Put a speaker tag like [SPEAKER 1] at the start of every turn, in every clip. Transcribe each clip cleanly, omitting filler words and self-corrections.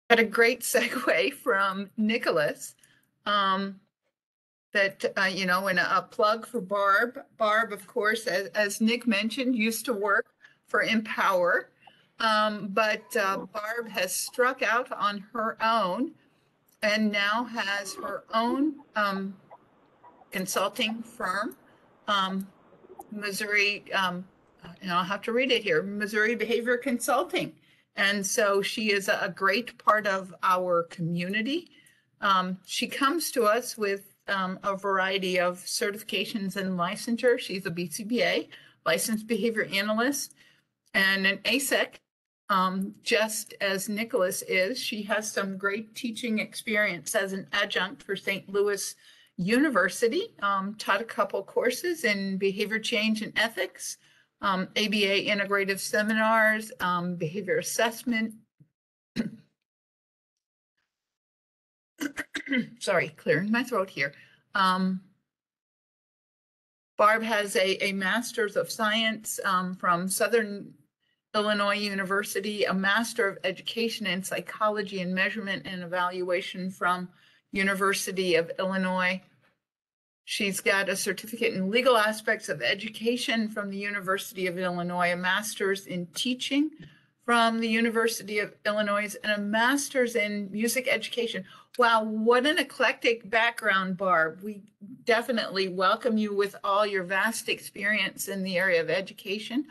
[SPEAKER 1] Had a great segue from Nicholas. Um, and a plug for Barb. Barb, of course, as Nick mentioned, used to work for Empower, but Barb has struck out on her own and now has her own consulting firm, um, Missouri, and I'll have to read it here, Missouri Behavior Consulting. And so she is a great part of our community. She comes to us with a variety of certifications and licensure. She's a BCBA, licensed behavior analyst, and an ASEC, just as Nicholas is. She has some great teaching experience as an adjunct for St. Louis University, taught a couple courses in behavior change and ethics, ABA integrative seminars, behavior assessment. Sorry, clearing my throat here. Barb has a Master's of Science from Southern Illinois University, a Master of Education in Psychology and Measurement and Evaluation from University of Illinois. She's got a certificate in legal aspects of education from the University of Illinois, a master's in teaching from the University of Illinois, and a master's in music education. Wow, what an eclectic background, Barb. We definitely welcome you with all your vast experience in the area of education.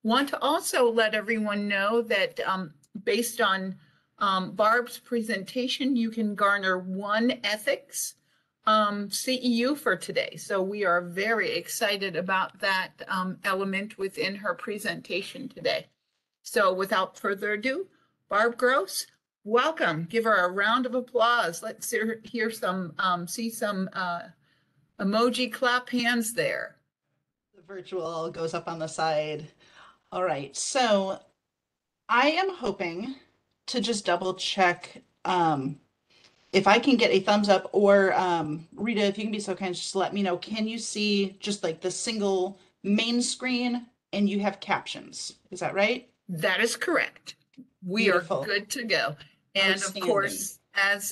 [SPEAKER 1] Want to also let everyone know that based on Barb's presentation, you can garner 1 ethics CEU for today. So we are very excited about that element within her presentation today. So without further ado, Barb Gross, welcome. Give her a round of applause. Let's hear some, see some emoji clap hands there.
[SPEAKER 2] The virtual goes up on the side. All right, so I am hoping to just double check if I can get a thumbs up, or Rita, if you can be so kind, just let me know. Can you see just like the single main screen and you have captions? Is that right?
[SPEAKER 1] That is correct. We
[SPEAKER 2] Beautiful.
[SPEAKER 1] are good to go. And of
[SPEAKER 2] Outstanding.
[SPEAKER 1] course, as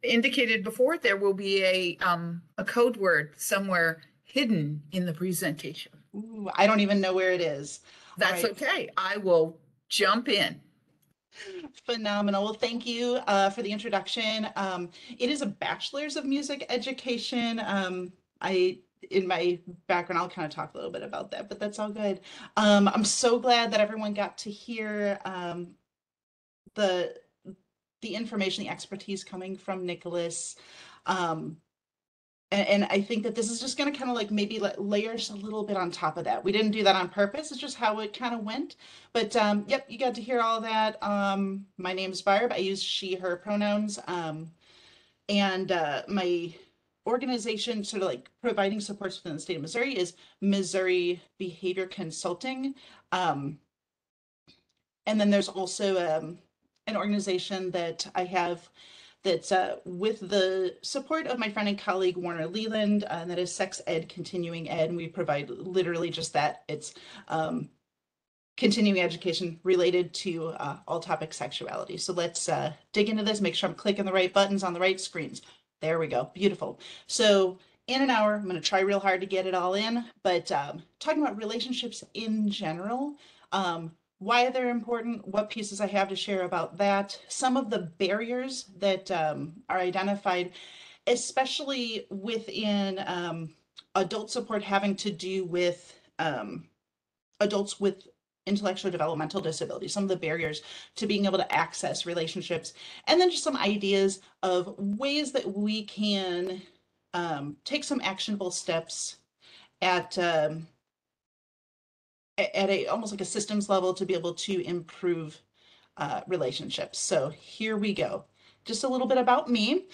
[SPEAKER 1] indicated before, there will be a code word somewhere hidden in the presentation.
[SPEAKER 2] Ooh, I don't even know where it is.
[SPEAKER 1] That's
[SPEAKER 2] right.
[SPEAKER 1] okay. I will jump in.
[SPEAKER 2] Phenomenal. Well, thank you for the introduction. It is a bachelor's of music education. In my background, I'll kind of talk a little bit about that, but that's all good. I'm so glad that everyone got to hear the the information, the expertise coming from Nicholas. And I think that this is just going to kind of like maybe layers a little bit on top of that. We didn't do that on purpose. It's just how it kind of went. But yep, you got to hear all that. My name is Barb. I use she, her pronouns. And my organization, sort of like providing supports within the state of Missouri, is Missouri Behavior Consulting. And then there's also an organization that I have that's with the support of my friend and colleague Warner Leland, and that is Sex Ed Continuing Ed, and we provide literally just that. It's continuing education related to all topic sexuality. So let's dig into this, make sure I'm clicking the right buttons on the right screens. There we go, beautiful. So in an hour, I'm gonna try real hard to get it all in, but talking about relationships in general, why they're important, what pieces I have to share about that, some of the barriers that are identified, especially within adult support having to do with adults with intellectual developmental disabilities, some of the barriers to being able to access relationships, and then just some ideas of ways that we can take some actionable steps at a almost like a systems level to be able to improve relationships. So here we go. Just a little bit about me.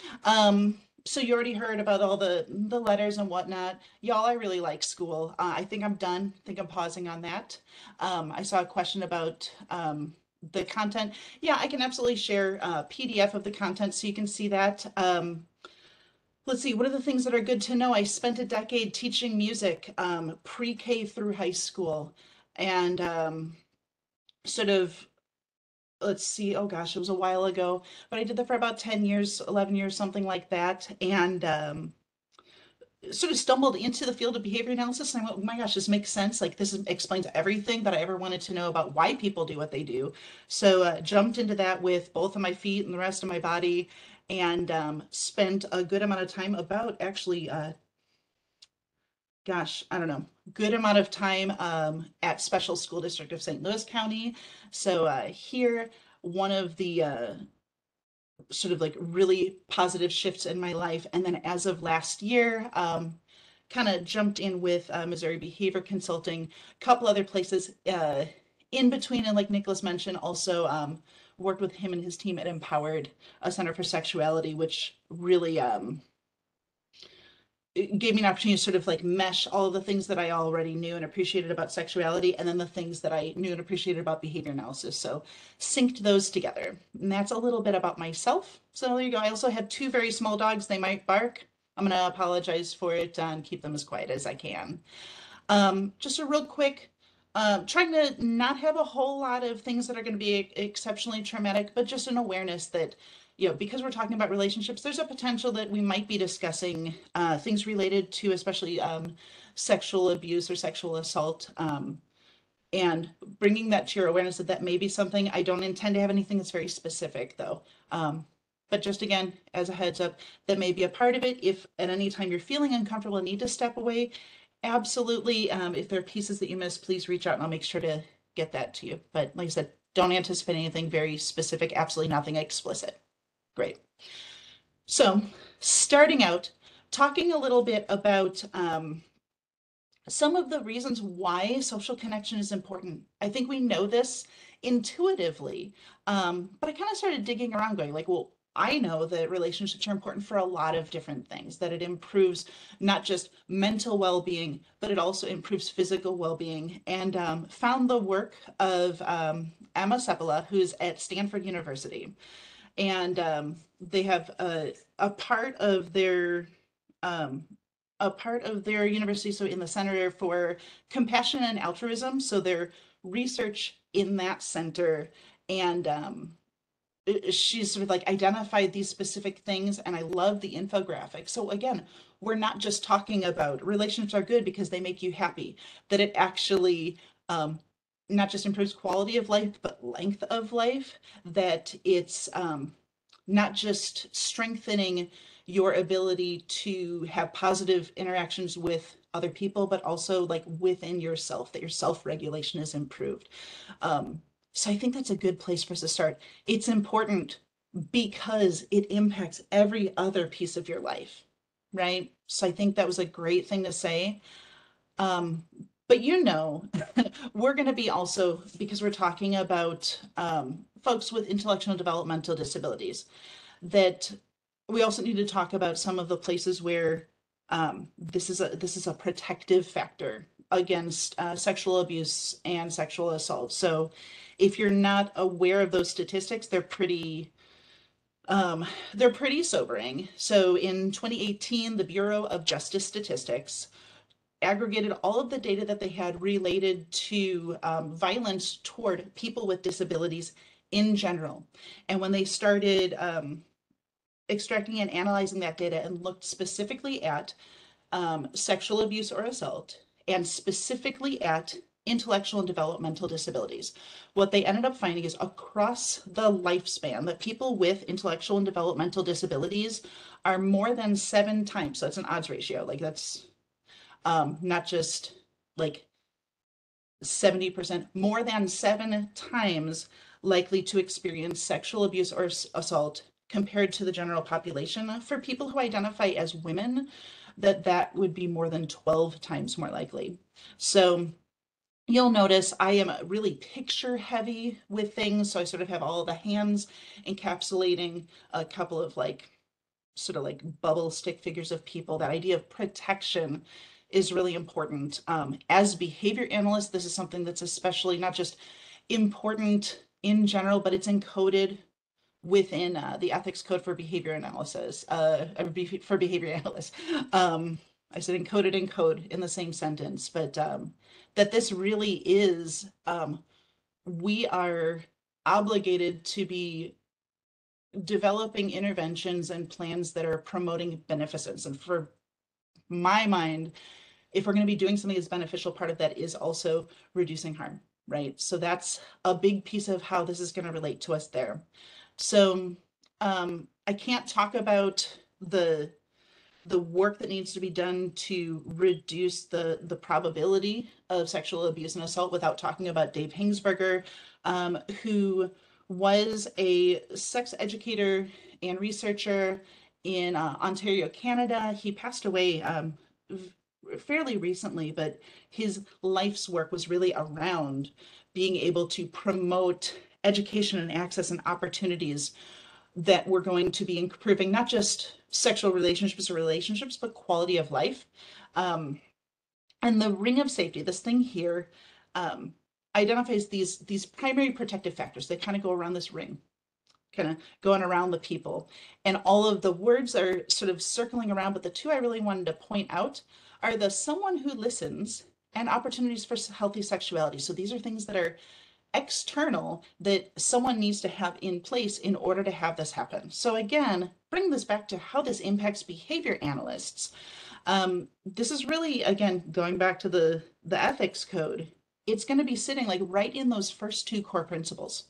[SPEAKER 2] So you already heard about all the letters and whatnot. Y'all, I really like school. I think I'm done. I think I'm pausing on that. I saw a question about the content. Yeah, I can absolutely share a PDF of the content so you can see that. Let's see, what are the things that are good to know? I spent a decade teaching music, pre-K through high school, and sort of let's see, oh gosh, it was a while ago, but I did that for about 10 years, 11 years, something like that. And sort of stumbled into the field of behavior analysis, and I went, oh my gosh, this makes sense. Like, explains everything that I ever wanted to know about why people do what they do. So jumped into that with both of my feet and the rest of my body, and spent a good amount of time, about actually gosh, I don't know, good amount of time at Special School District of St. Louis County. So here, one of the sort of like really positive shifts in my life. And then as of last year, kind of jumped in with Missouri Behavior Consulting, a couple other places in between. And like Nicholas mentioned, also worked with him and his team at Empowered, a Center for Sexuality, which really it gave me an opportunity to sort of like mesh all of the things that I already knew and appreciated about sexuality, and then the things that I knew and appreciated about behavior analysis. So synced those together. And that's a little bit about myself. So there you go. I also have two very small dogs. They might bark. I'm going to apologize for it and keep them as quiet as I can. Just a real quick, trying to not have a whole lot of things that are going to be exceptionally traumatic, but just an awareness that, you know, because we're talking about relationships, there's a potential that we might be discussing things related to especially sexual abuse or sexual assault. And bringing that to your awareness that that may be something. I don't intend to have anything that's very specific though. But just again, as a heads up, that may be a part of it. If at any time you're feeling uncomfortable and need to step away, absolutely. If there are pieces that you missed, please reach out and I'll make sure to get that to you. But like I said, don't anticipate anything very specific, absolutely nothing explicit. Great. So starting out, talking a little bit about some of the reasons why social connection is important. I think we know this intuitively, but I kind of started digging around going like, well, I know that relationships are important for a lot of different things, that it improves not just mental well-being, but it also improves physical well-being, and found the work of Emma Seppala, who's at Stanford University. And they have a part of their um, university, so in the Center for Compassion and Altruism, so their research in that center, and she's sort of like identified these specific things, and I love the infographic. So again, we're not just talking about relationships are good because they make you happy, that it actually not just improves quality of life, but length of life, that it's not just strengthening your ability to have positive interactions with other people, but also like within yourself, that your self-regulation is improved. So I think that's a good place for us to start. It's important because it impacts every other piece of your life, right? So I think that was a great thing to say. But you know, we're going to be also, because we're talking about folks with intellectual and developmental disabilities, that we also need to talk about some of the places where this is a protective factor against sexual abuse and sexual assault. So if you're not aware of those statistics, they're pretty sobering. So in 2018, the Bureau of Justice Statistics aggregated all of the data that they had related to violence toward people with disabilities in general. And when they started extracting and analyzing that data and looked specifically at sexual abuse or assault, and specifically at intellectual and developmental disabilities, what they ended up finding is across the lifespan that people with intellectual and developmental disabilities are more than 7 times. So it's an odds ratio. Like that's not just like 70%, more than 7 times likely to experience sexual abuse or assault compared to the general population. For people who identify as women, that would be more than 12 times more likely. So you'll notice I am really picture heavy with things. So I sort of have all the hands encapsulating a couple of like sort of like bubble stick figures of people. That idea of protection is really important. As behavior analysts, this is something that's especially not just important in general, but it's encoded within the ethics code for behavior analysis, for behavior analysts. I said encoded and code in the same sentence, but that this really is, we are obligated to be developing interventions and plans that are promoting beneficence. And for my mind, if we're going to be doing something that's beneficial, part of that is also reducing harm, right? So that's a big piece of how this is going to relate to us there. So I can't talk about the work that needs to be done to reduce the probability of sexual abuse and assault without talking about Dave Hingsberger, who was a sex educator and researcher in Ontario, Canada. He passed away fairly recently, but his life's work was really around being able to promote education and access and opportunities that were going to be improving not just sexual relationships, but quality of life. And the ring of safety, this thing here, identifies these primary protective factors. They kind of go around this ring, kind of going around the people. And all of the words are sort of circling around, but the two I really wanted to point out are the someone who listens and opportunities for healthy sexuality. So these are things that are external that someone needs to have in place in order to have this happen. So again, bring this back to how this impacts behavior analysts. This is really, again, going back to the ethics code. It's going to be sitting like right in those first two core principles,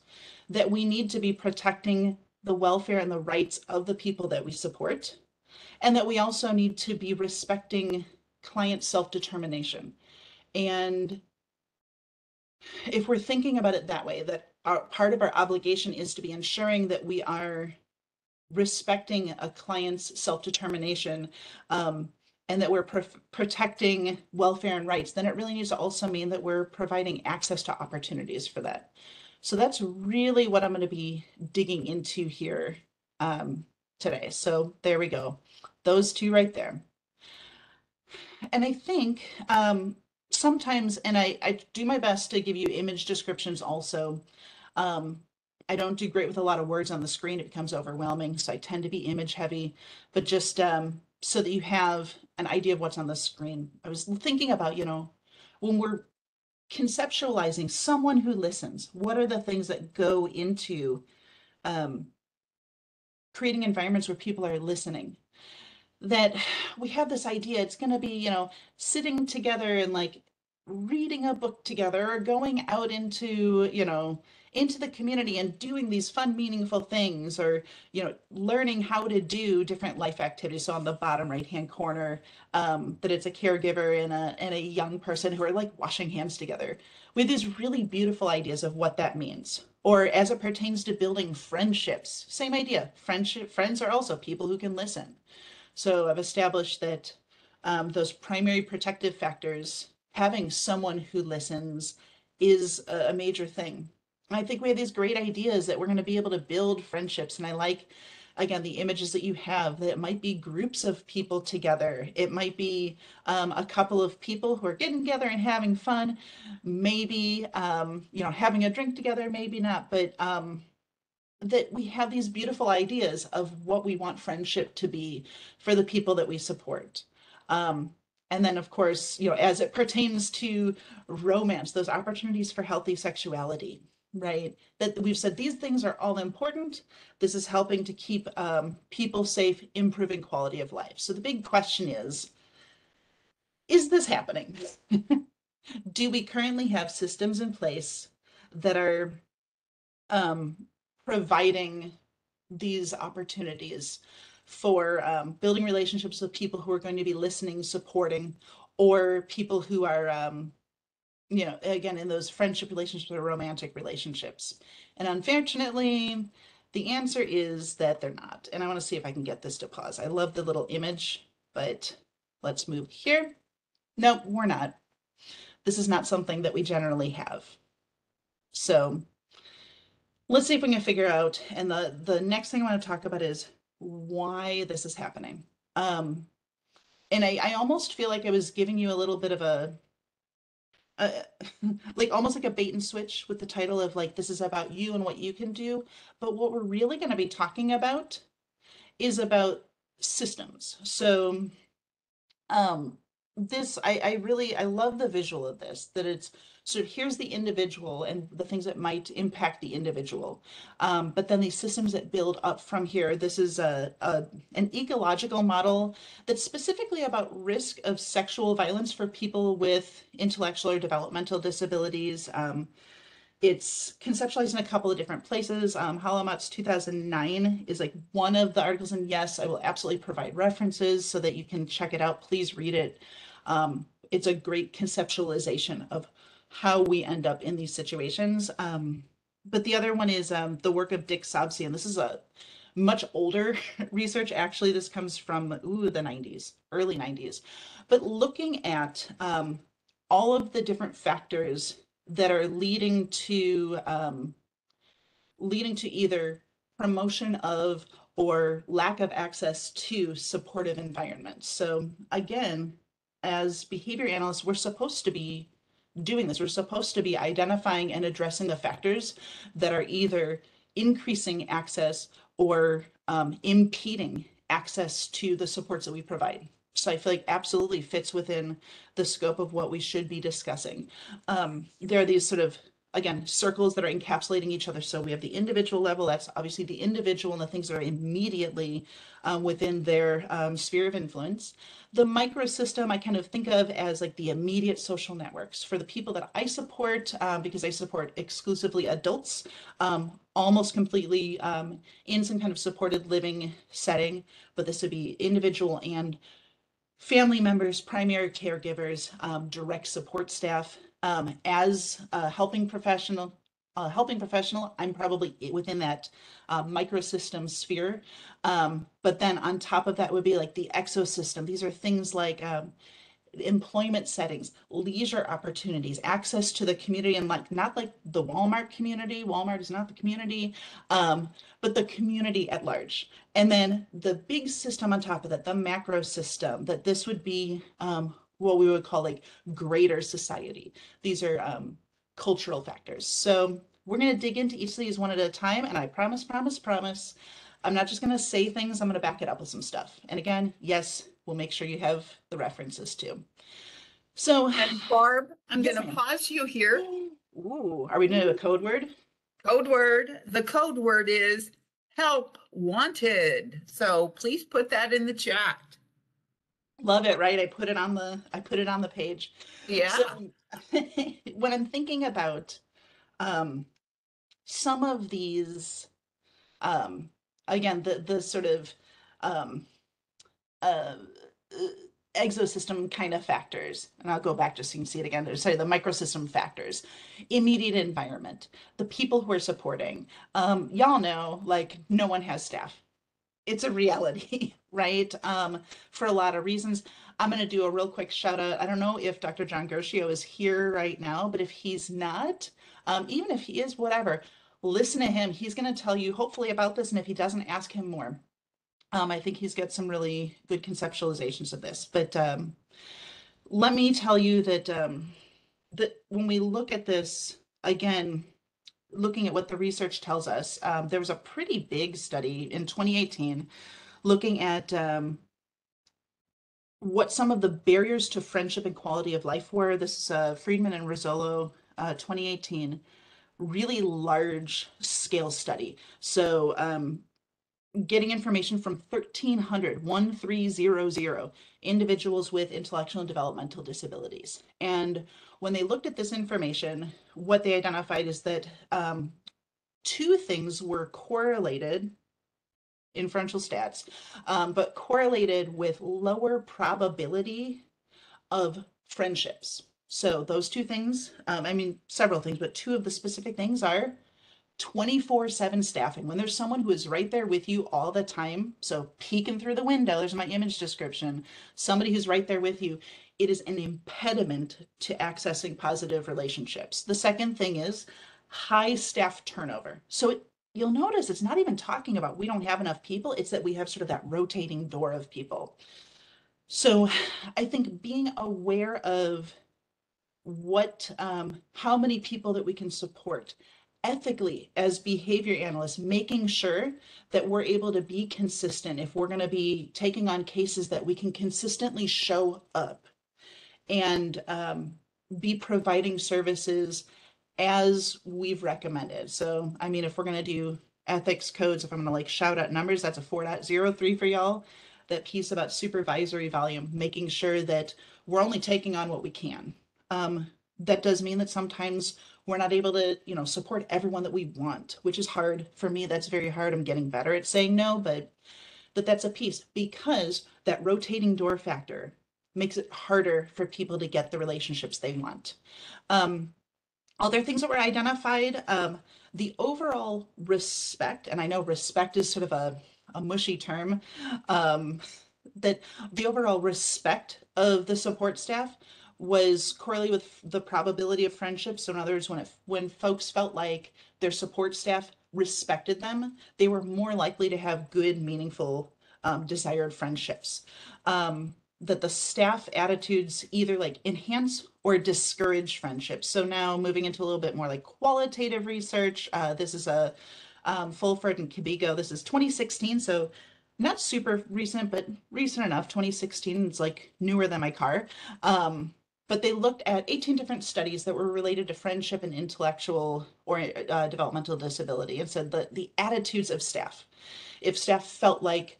[SPEAKER 2] that we need to be protecting the welfare and the rights of the people that we support, and that we also need to be respecting client self-determination. And if we're thinking about it that way, that part of our obligation is to be ensuring that we are respecting a client's self-determination, and that we're protecting welfare and rights, then it really needs to also mean that we're providing access to opportunities for that. So that's really what I'm going to be digging into here today. So there we go. Those two right there. And I think sometimes, and I do my best to give you image descriptions also. I don't do great with a lot of words on the screen. It becomes overwhelming. So I tend to be image heavy, but just so that you have an idea of what's on the screen. I was thinking about, when we're conceptualizing someone who listens, what are the things that go into creating environments where people are listening? That we have this idea it's going to be, sitting together and like reading a book together, or going out into, into the community and doing these fun, meaningful things, or, learning how to do different life activities. So on the bottom right-hand corner, that it's a caregiver and a young person who are like washing hands together. We have these really beautiful ideas of what that means. Or as it pertains to building friendships, same idea. Friends are also people who can listen. So I've established that those primary protective factors, having someone who listens, is a major thing. I think we have these great ideas that we're going to be able to build friendships. And I like, again, the images that you have, that it might be groups of people together. It might be a couple of people who are getting together and having fun, maybe, having a drink together, maybe not, but that we have these beautiful ideas of what we want friendship to be for the people that we support. And then, of course, as it pertains to romance, those opportunities for healthy sexuality, right? That we've said these things are all important. This is helping to keep people safe, improving quality of life. So the big question is this happening? Do we currently have systems in place that are providing these opportunities for building relationships with people who are going to be listening, supporting, or people who are, again, in those friendship relationships or romantic relationships? And unfortunately, the answer is that they're not. And I want to see if I can get this to pause. I love the little image, but let's move here. Nope, we're not. This is not something that we generally have. So let's see if we can figure out. And the next thing I want to talk about is why this is happening. And I almost feel like I was giving you a little bit of a like almost like a bait and switch with the title of like, this is about you and what you can do. But what we're really going to be talking about is about systems. So this, I love the visual of this, that it's So here's the individual and the things that might impact the individual. But then these systems that build up from here, this is an ecological model that's specifically about risk of sexual violence for people with intellectual or developmental disabilities. It's conceptualized in a couple of different places. Holomat's 2009 is like one of the articles, and yes, I will absolutely provide references so that you can check it out. Please read it. It's a great conceptualization of how we end up in these situations. But the other one is the work of Dick Sobsian. This is a much older research. Actually, this comes from the 90s, early 90s. But looking at all of the different factors that are leading to either promotion of or lack of access to supportive environments. So again, as behavior analysts, we're supposed to be doing this. We're supposed to be identifying and addressing the factors that are either increasing access or impeding access to the supports that we provide. So I feel like absolutely fits within the scope of what we should be discussing. There are these sort of, again, circles that are encapsulating each other. So we have the individual level, that's obviously the individual and the things that are immediately within their sphere of influence. The microsystem I kind of think of as like the immediate social networks. For the people that I support, because I support exclusively adults, almost completely in some kind of supported living setting, but this would be individual and family members, primary caregivers, direct support staff. As a helping professional, I'm probably within that microsystem sphere. But then on top of that would be like the exosystem. These are things like employment settings, leisure opportunities, access to the community, and like not like the Walmart community. Walmart is not the community, but the community at large. And then the big system on top of that, the macro system, that this would be what we would call like greater society. These are cultural factors. So we're going to dig into each of these one at a time. And I promise, I'm not just going to say things, I'm going to back it up with some stuff. And again, yes, we'll make sure you have the references too. So,
[SPEAKER 1] And Barb, I'm
[SPEAKER 2] Yes,
[SPEAKER 1] going to
[SPEAKER 2] ma'am.
[SPEAKER 1] pause you here.
[SPEAKER 2] Ooh, are we doing a code word?
[SPEAKER 1] Code word. The code word is help wanted. So please put that in the chat.
[SPEAKER 2] Love it, right? I put it on the page.
[SPEAKER 1] Yeah.
[SPEAKER 2] So when I'm thinking about some of these, again, the sort of um, uh, exosystem kind of factors, and I'll go back just so you can see it again. Sorry, the microsystem factors, immediate environment, the people who are supporting. Y'all know, like, no one has staff. It's a reality, right? For a lot of reasons. I'm going to do a real quick shout out. I don't know if Dr. John Groshio is here right now, but if he's not, even if he is, whatever, listen to him. He's going to tell you hopefully about this. And if he doesn't, ask him more. I think he's got some really good conceptualizations of this. But let me tell you that that when we look at this again, looking at what the research tells us, there was a pretty big study in 2018 looking at what some of the barriers to friendship and quality of life were. This is Friedman and Rizzolo, 2018, really large scale study. So getting information from 1,300 individuals with intellectual and developmental disabilities. And when they looked at this information, what they identified is that two things were correlated, inferential stats, but correlated with lower probability of friendships. So those two things, I mean, several things, but two of the specific things are 24/7 staffing. When there's someone who is right there with you all the time, so peeking through the window, there's my image description, somebody who's right there with you, it is an impediment to accessing positive relationships. The second thing is high staff turnover. So you'll notice it's not even talking about we don't have enough people, it's that we have sort of that rotating door of people. So I think being aware of what, how many people that we can support ethically as behavior analysts, making sure that we're able to be consistent if we're going to be taking on cases, that we can consistently show up. And be providing services as we've recommended. So, I mean, if we're going to do ethics codes, if I'm going to like shout out numbers, that's a 4.03 for y'all. That piece about supervisory volume, making sure that we're only taking on what we can. That does mean that sometimes we're not able to, support everyone that we want, which is hard for me. That's very hard. I'm getting better at saying no, but that's a piece because that rotating door factor makes it harder for people to get the relationships they want. Other things that were identified, the overall respect, and I know respect is sort of a mushy term, that the overall respect of the support staff was correlated with the probability of friendship. So in other words, when folks felt like their support staff respected them, they were more likely to have good, meaningful, desired friendships. That the staff attitudes either like enhance or discourage friendships. So now moving into a little bit more like qualitative research. This is a Fulford and Kibigo. This is 2016, so not super recent, but recent enough. 2016, it's like newer than my car. But they looked at 18 different studies that were related to friendship and intellectual or developmental disability, and said that the attitudes of staff, if staff felt like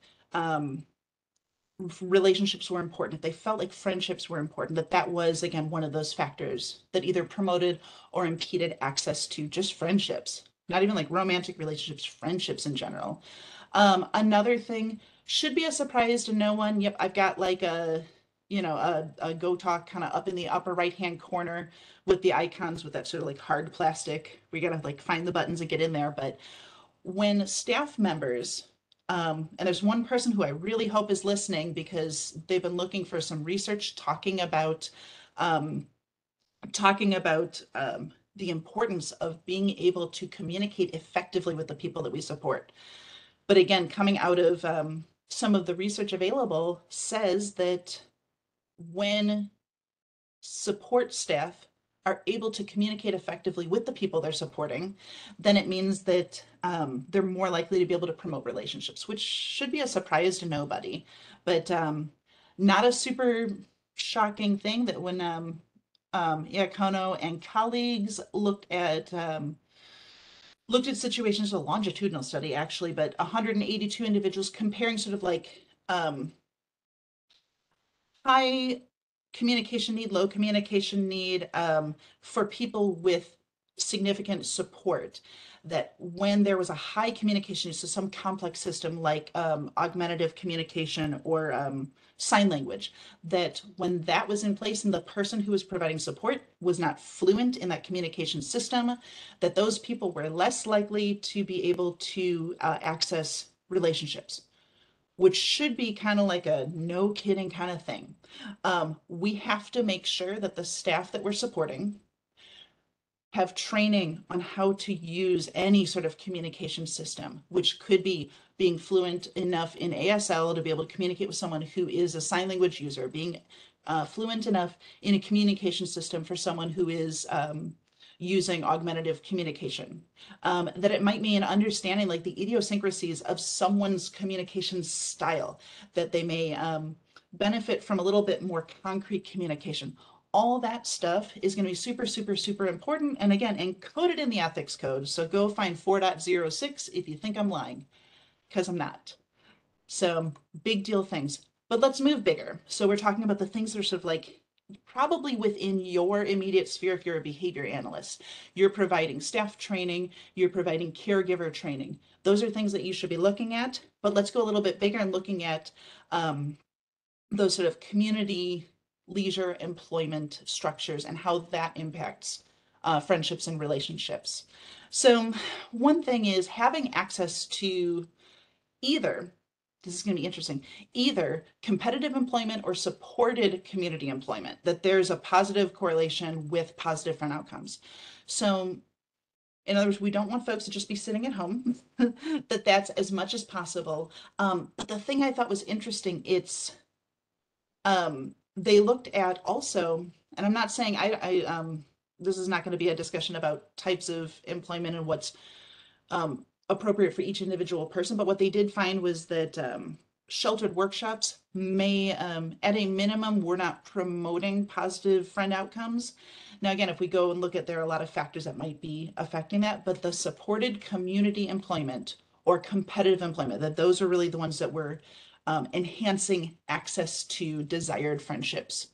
[SPEAKER 2] relationships were important, if they felt like friendships were important, that was, again, one of those factors that either promoted or impeded access to just friendships, not even like romantic relationships, friendships in general. Another thing should be a surprise to no one. Yep, I've got like a Go Talk kind of up in the upper right hand corner with the icons with that sort of like hard plastic. We gotta like find the buttons and get in there. But when staff members, and there's one person who I really hope is listening because they've been looking for some research talking about the importance of being able to communicate effectively with the people that we support. But again, coming out of some of the research available says that when support staff are able to communicate effectively with the people they're supporting, then it means that they're more likely to be able to promote relationships, which should be a surprise to nobody. But not a super shocking thing that when Iacono and colleagues looked at situations, a longitudinal study actually, but 182 individuals comparing sort of like high communication need, low communication need for people with significant support, that when there was a high communication, so some complex system like augmentative communication or sign language, that when that was in place and the person who was providing support was not fluent in that communication system, that those people were less likely to be able to access relationships, which should be kind of like a no kidding kind of thing. We have to make sure that the staff that we're supporting have training on how to use any sort of communication system, which could be being fluent enough in ASL to be able to communicate with someone who is a sign language user, being fluent enough in a communication system for someone who is using augmentative communication. That it might mean understanding like the idiosyncrasies of someone's communication style, that they may benefit from a little bit more concrete communication. All that stuff is going to be super, super, super important. And again, encoded in the ethics code. So go find 4.06 if you think I'm lying, because I'm not. So big deal things. But let's move bigger. So we're talking about the things that are sort of like probably within your immediate sphere. If you're a behavior analyst, you're providing staff training, you're providing caregiver training. Those are things that you should be looking at. But let's go a little bit bigger and looking at those sort of community leisure employment structures and how that impacts friendships and relationships. So one thing is having access to either, this is going to be interesting, either competitive employment or supported community employment, that there's a positive correlation with positive friend outcomes. So in other words, we don't want folks to just be sitting at home, that's as much as possible. But the thing I thought was interesting, it's they looked at also, and I'm not saying this is not going to be a discussion about types of employment and what's appropriate for each individual person, but what they did find was that sheltered workshops may, at a minimum, we're not promoting positive friend outcomes. Now, again, if we go and look at, there are a lot of factors that might be affecting that, but the supported community employment or competitive employment, that those are really the ones that we're enhancing access to desired friendships.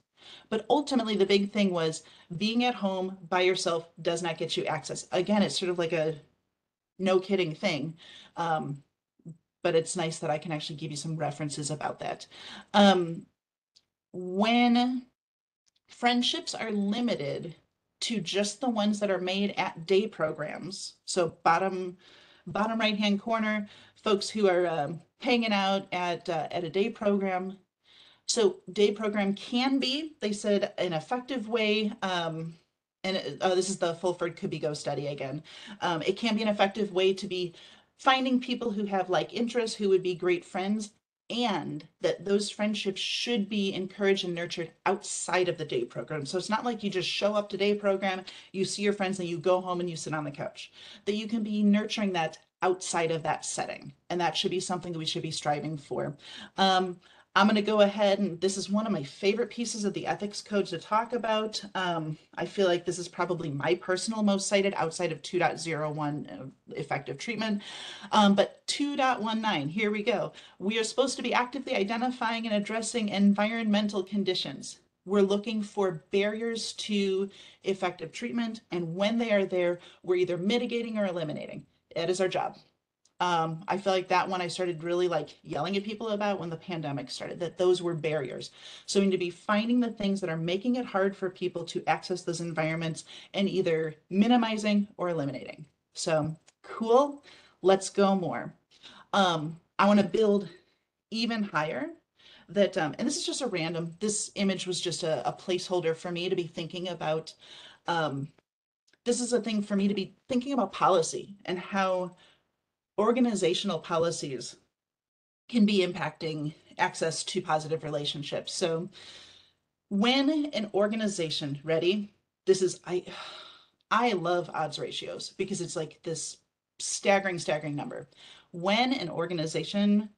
[SPEAKER 2] But ultimately, the big thing was being at home by yourself does not get you access. Again, it's sort of like a no kidding thing. Um, but it's nice that I can actually give you some references about that. When friendships are limited to just the ones that are made at day programs, so bottom right hand corner, folks who are hanging out at a day program. So day program can be, they said, an effective way. This is the Fulford Kubigo study again. It can be an effective way to be finding people who have like interests, who would be great friends, and that those friendships should be encouraged and nurtured outside of the day program. So it's not like you just show up to day program, you see your friends, and you go home and you sit on the couch. That you can be nurturing that outside of that setting, and that should be something that we should be striving for. I'm going to go ahead, and this is one of my favorite pieces of the ethics code to talk about. I feel like this is probably my personal most cited outside of 2.01 effective treatment. But 2.19, here we go. We are supposed to be actively identifying and addressing environmental conditions. We're looking for barriers to effective treatment, and when they are there, we're either mitigating or eliminating. That is our job. I feel like that one I started really like yelling at people about when the pandemic started, that those were barriers. So we need to be finding the things that are making it hard for people to access those environments and either minimizing or eliminating. So cool, let's go more. I want to build even higher that, and this is just a random, this image was just a placeholder for me to be thinking about. This is a thing for me to be thinking about policy and how organizational policies can be impacting access to positive relationships. So when an organization, ready? This is, I love odds ratios because it's like this staggering number. When an organization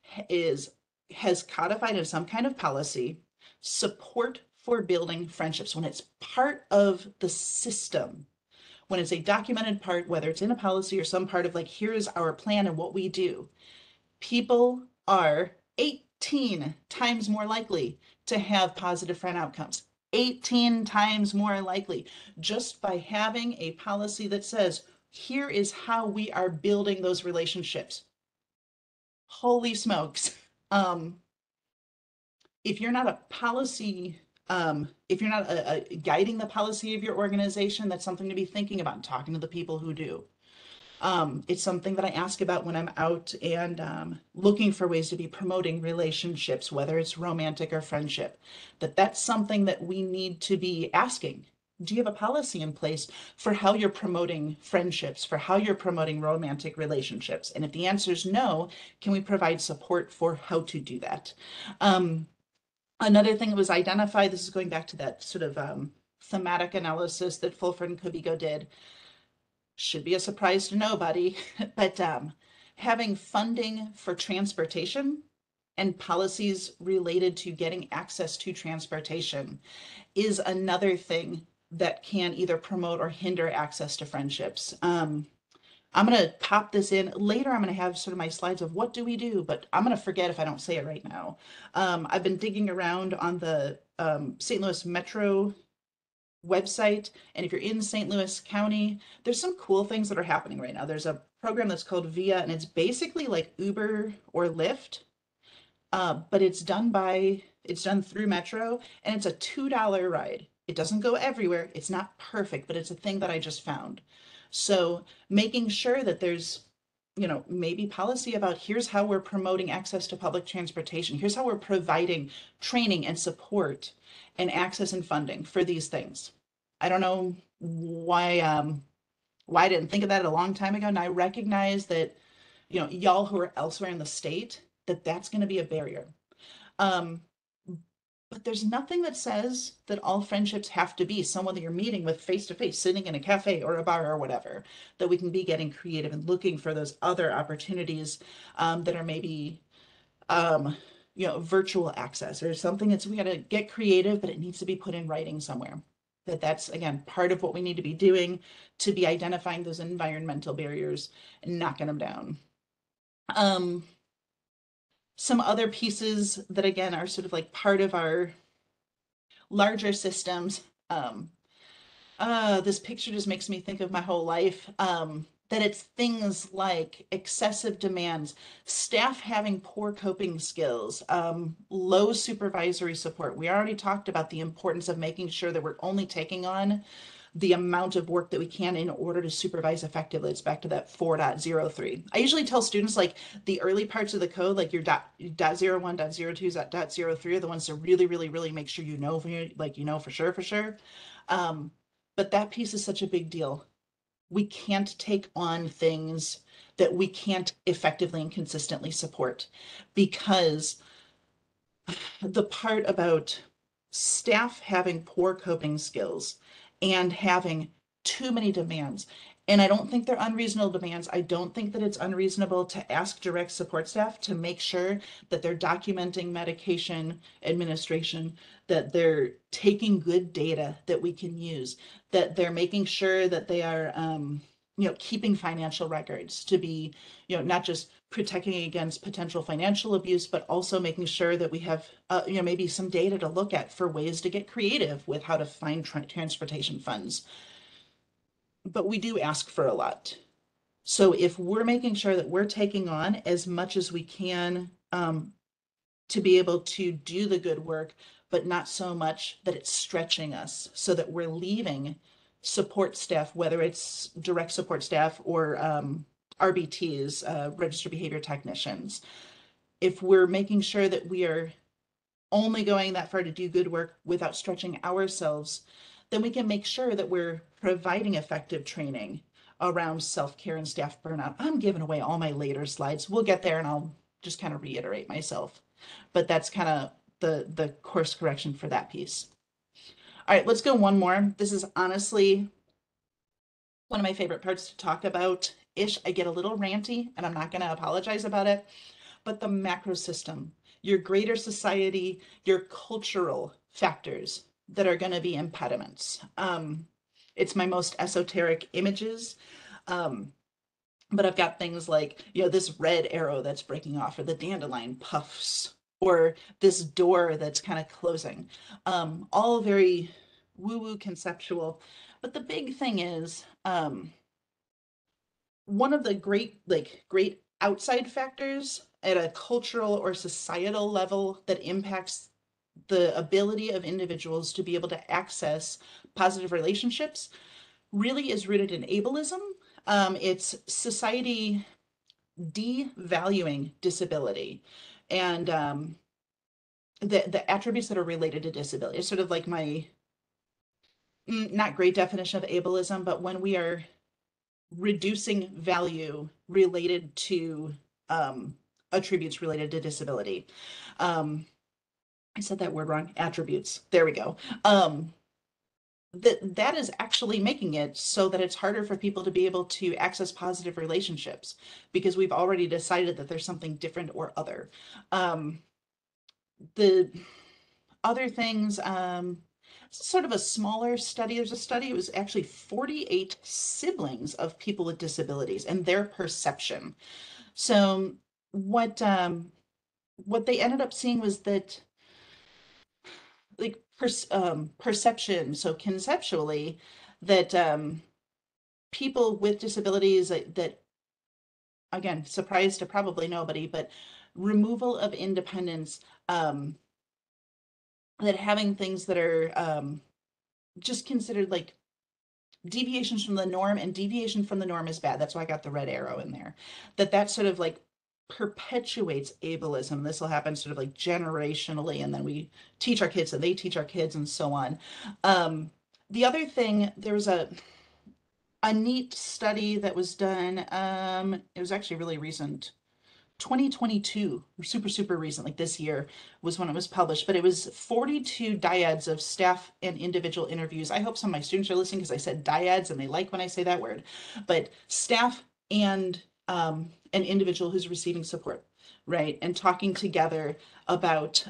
[SPEAKER 2] has codified in some kind of policy support for building friendships, when it's part of the system, when it's a documented part, whether it's in a policy or some part of like, here's our plan and what we do, people are 18 times more likely to have positive friend outcomes. 18 times more likely just by having a policy that says, here is how we are building those relationships. Holy smokes. If you're not a policy, if you're not guiding the policy of your organization, that's something to be thinking about and talking to the people who do. It's something that I ask about when I'm out and looking for ways to be promoting relationships, whether it's romantic or friendship, that's something that we need to be asking. Do you have a policy in place for how you're promoting friendships, for how you're promoting romantic relationships? And if the answer is no, can we provide support for how to do that? Another thing that was identified, this is going back to that sort of thematic analysis that Fulford and Kubigo did. Should be a surprise to nobody, but having funding for transportation and policies related to getting access to transportation is another thing that can either promote or hinder access to friendships. I'm going to pop this in later. I'm going to have sort of my slides of what do we do, but I'm going to forget if I don't say it right now. I've been digging around on the St. Louis Metro website, and if you're in St. Louis County, there's some cool things that are happening right now. There's a program that's called VIA, and it's basically like Uber or Lyft, but it's done through Metro, and it's a $2 ride. It doesn't go everywhere. It's not perfect, but it's a thing that I just found. So making sure that there's, maybe policy about here's how we're promoting access to public transportation. Here's how we're providing training and support and access and funding for these things. I don't know why I didn't think of that a long time ago. And I recognize that, y'all who are elsewhere in the state, that's going to be a barrier. But there's nothing that says that all friendships have to be someone that you're meeting with face to face, sitting in a cafe or a bar or whatever, that we can be getting creative and looking for those other opportunities that are maybe virtual access or something. We got to get creative, but it needs to be put in writing somewhere. That's again part of what we need to be doing to be identifying those environmental barriers and knocking them down. Some other pieces that again are sort of like part of our larger systems. This picture just makes me think of my whole life. That it's things like excessive demands, staff having poor coping skills, low supervisory support. We already talked about the importance of making sure that we're only taking on the amount of work that we can in order to supervise effectively. It's back to that 4.03. I usually tell students like the early parts of the code, like your .01, .02, .03 are the ones to really, really, really make sure you know, for sure. But that piece is such a big deal. We can't take on things that we can't effectively and consistently support, because the part about staff having poor coping skills and having too many demands, and I don't think they're unreasonable demands. I don't think that it's unreasonable to ask direct support staff to make sure that they're documenting medication administration, that they're taking good data that we can use, that they're making sure that they are keeping financial records to be, not just protecting against potential financial abuse, but also making sure that we have, maybe some data to look at for ways to get creative with how to find transportation funds. But we do ask for a lot. So if we're making sure that we're taking on as much as we can to be able to do the good work, but not so much that it's stretching us, so that we're leaving support staff, whether it's direct support staff or RBTs, registered behavior technicians. If we're making sure that we are only going that far to do good work without stretching ourselves, then we can make sure that we're providing effective training around self-care and staff burnout. I'm giving away all my later slides. We'll get there and I'll just kind of reiterate myself. But that's kind of the course correction for that piece. All right, let's go one more. This is honestly one of my favorite parts to talk about ish. I get a little ranty and I'm not going to apologize about it, but the macro system, your greater society, your cultural factors that are going to be impediments. It's my most esoteric images. But I've got things like, this red arrow that's breaking off, or the dandelion puffs, or this door that's kind of closing. All very woo-woo conceptual. But the big thing is, one of the great outside factors at a cultural or societal level that impacts the ability of individuals to be able to access positive relationships really is rooted in ableism. It's society devaluing disability and the attributes that are related to disability. It's sort of like my not great definition of ableism, but when we are reducing value related to attributes related to disability. I said that word wrong. Attributes. There we go. That is actually making it so that it's harder for people to be able to access positive relationships, because we've already decided that there's something different or other. The other things, sort of a smaller study. There's a study, it was actually 48 siblings of people with disabilities and their perception. So what they ended up seeing was that perception, so conceptually, that people with disabilities that again, surprise to probably nobody, but removal of independence, that having things that are just considered like deviations from the norm, and deviation from the norm is bad. That's why I got the red arrow in there. That sort of like perpetuates ableism. This will happen sort of like generationally, and then we teach our kids and they teach our kids and so on. The other thing, there was a neat study that was done. It was actually really recent. 2022, super recent, like this year was when it was published, but it was 42 dyads of staff and individual interviews. I hope some of my students are listening, because I said dyads and they like when I say that word, but staff and an individual who's receiving support, right? And talking together about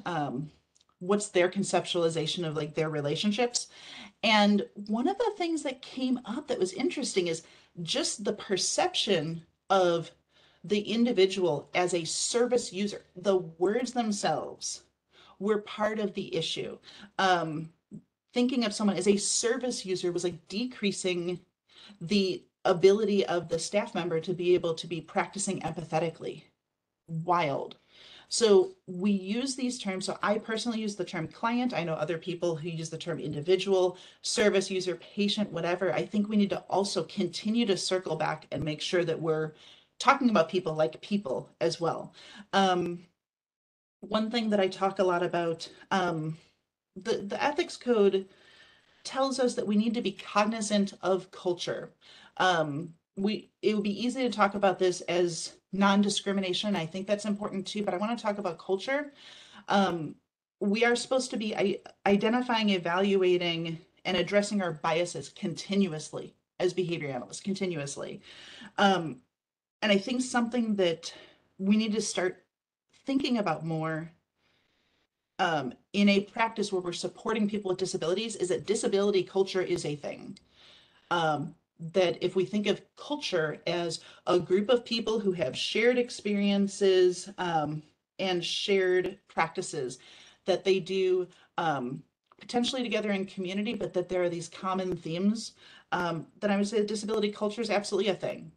[SPEAKER 2] what's their conceptualization of like their relationships. And one of the things that came up that was interesting is just the perception of the individual as a service user. The words themselves were part of the issue. Thinking of someone as a service user was like decreasing the ability of the staff member to be able to be practicing empathetically. Wild. So we use these terms. So I personally use the term client. I know other people who use the term individual, service user, patient, whatever. I think we need to also continue to circle back and make sure that we're talking about people like people as well. One thing that I talk a lot about, the ethics code tells us that we need to be cognizant of culture. It would be easy to talk about this as non-discrimination. I think that's important too, but I want to talk about culture. We are supposed to be identifying, evaluating, and addressing our biases continuously as behavior analysts, continuously. And I think something that we need to start thinking about more in a practice where we're supporting people with disabilities is that disability culture is a thing. That if we think of culture as a group of people who have shared experiences and shared practices that they do potentially together in community, but that there are these common themes, then I would say disability culture is absolutely a thing.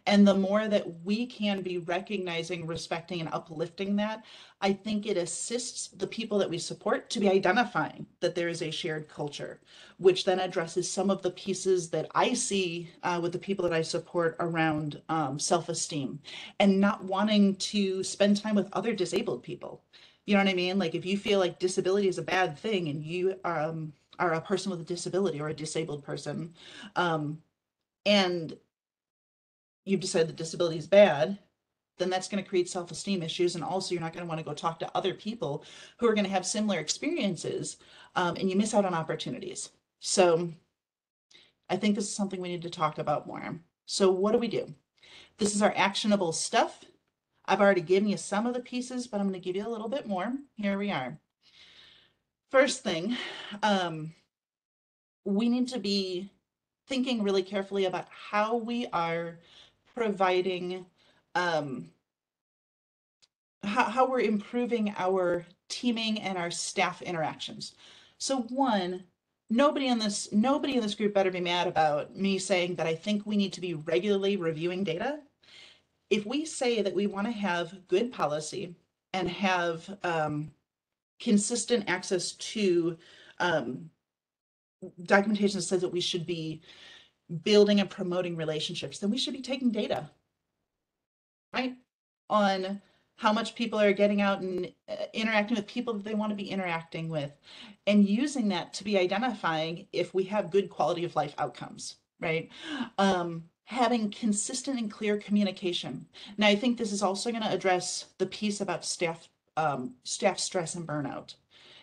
[SPEAKER 2] And the more that we can be recognizing, respecting, and uplifting that, I think it assists the people that we support to be identifying that there is a shared culture, which then addresses some of the pieces that I see with the people that I support around self-esteem and not wanting to spend time with other disabled people. You know what I mean? Like if you feel like disability is a bad thing and you are a person with a disability or a disabled person, and you've decided that disability is bad, then that's going to create self-esteem issues. And also you're not going to want to go talk to other people who are going to have similar experiences, and you miss out on opportunities. So I think this is something we need to talk about more. So what do? This is our actionable stuff. I've already given you some of the pieces, but I'm going to give you a little bit more. Here we are. First thing, we need to be thinking really carefully about how we are providing how we're improving our teaming and our staff interactions. So one, nobody in this group better be mad about me saying that I think we need to be regularly reviewing data. If we say that we want to have good policy and have consistent access to documentation that says that we should be building and promoting relationships, then we should be taking data, right? On how much people are getting out and interacting with people that they want to be interacting with, and using that to be identifying if we have good quality of life outcomes, right? Having consistent and clear communication. Now, I think this is also going to address the piece about staff stress and burnout.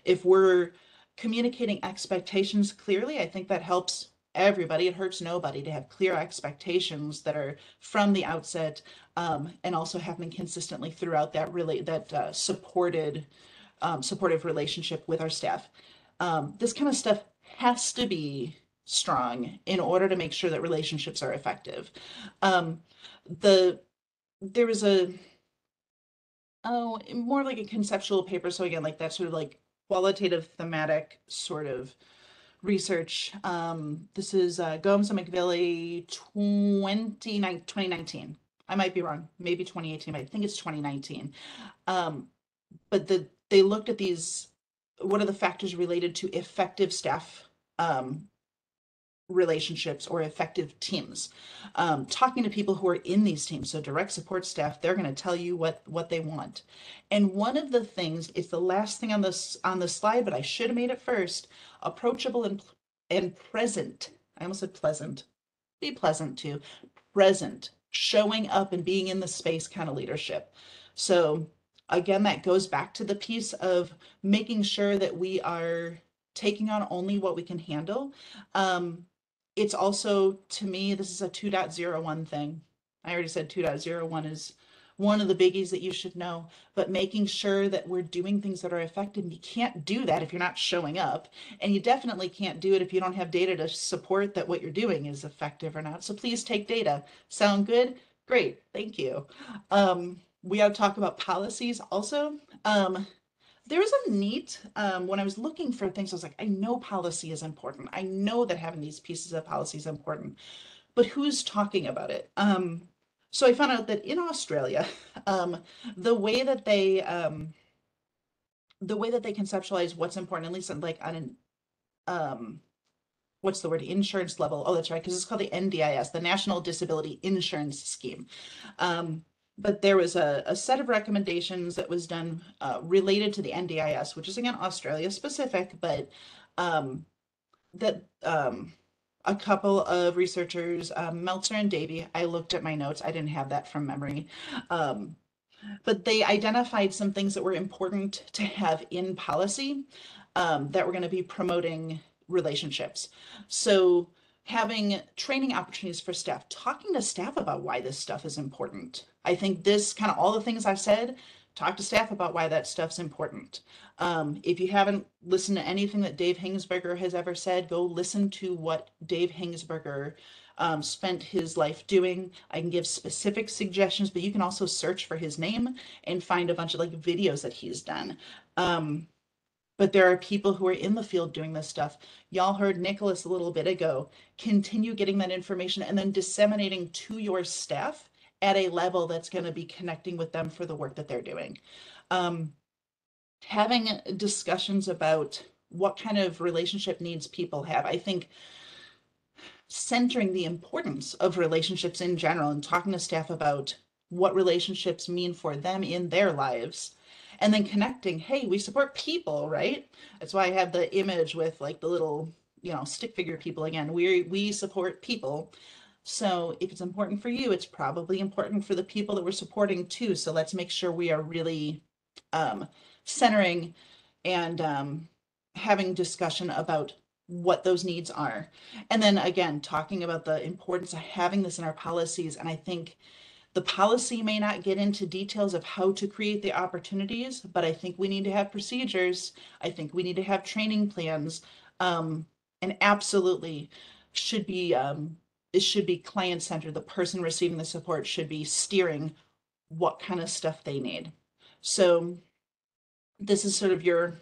[SPEAKER 2] If we're communicating expectations clearly, I think that helps everybody. It hurts nobody to have clear expectations that are from the outset, and also happening consistently throughout that supportive relationship with our staff. This kind of stuff has to be strong in order to make sure that relationships are effective. There was more like a conceptual paper. So again, like that sort of like qualitative thematic sort of research. This is Gomes and McVilly 2019. I might be wrong, maybe 2018, but I think it's 2019. But they looked at these, what are the factors related to effective staff relationships or effective teams. Talking to people who are in these teams, so direct support staff, they're going to tell you what they want. And one of the things, it's the last thing on the slide, but I should have made it first, approachable and present. I almost said pleasant. Be pleasant too. Present, showing up and being in the space kind of leadership. So again, that goes back to the piece of making sure that we are taking on only what we can handle. It's also, to me, this is a 2.01 thing. I already said 2.01 one of the biggies that you should know, but making sure that we're doing things that are effective. You can't do that if you're not showing up, and you definitely can't do it if you don't have data to support that what you're doing is effective or not. So please take data. Sound good? Great, thank you. We got to talk about policies also. There was a neat, when I was looking for things, I was like, I know policy is important. I know that having these pieces of policy is important, but who's talking about it? So I found out that in Australia, um, the way that they the way that they conceptualize what's important, at least like on an what's the word, insurance level. Oh, that's right, because it's called the NDIS, the National Disability Insurance Scheme. Um, but there was a set of recommendations that was done related to the NDIS, which is again Australia specific, but um, that a couple of researchers, Meltzer and Davy, I looked at my notes, I didn't have that from memory, um, but they identified some things that were important to have in policy that were going to be promoting relationships. So having training opportunities for staff, talking to staff about why this stuff is important. I think this kind of all the things I've said, talk to staff about why that stuff's important. If you haven't listened to anything that Dave Hingsberger has ever said, go listen to what Dave Hingsberger spent his life doing. I can give specific suggestions, but you can also search for his name and find a bunch of like videos that he's done. But there are people who are in the field doing this stuff. Y'all heard Nicholas a little bit ago. Continue getting that information and then disseminating to your staff at a level that's going to be connecting with them for the work that they're doing. Having discussions about what kind of relationship needs people have. I think centering the importance of relationships in general and talking to staff about what relationships mean for them in their lives, and then connecting, hey, we support people, right? That's why I have the image with like the little, stick figure people again. We support people. So if it's important for you, it's probably important for the people that we're supporting too. So let's make sure we are really centering and having discussion about what those needs are. And then again, talking about the importance of having this in our policies. And I think the policy may not get into details of how to create the opportunities, but I think we need to have procedures. I think we need to have training plans. And absolutely should be it should be client centered. The person receiving the support should be steering what kind of stuff they need. So this is sort of your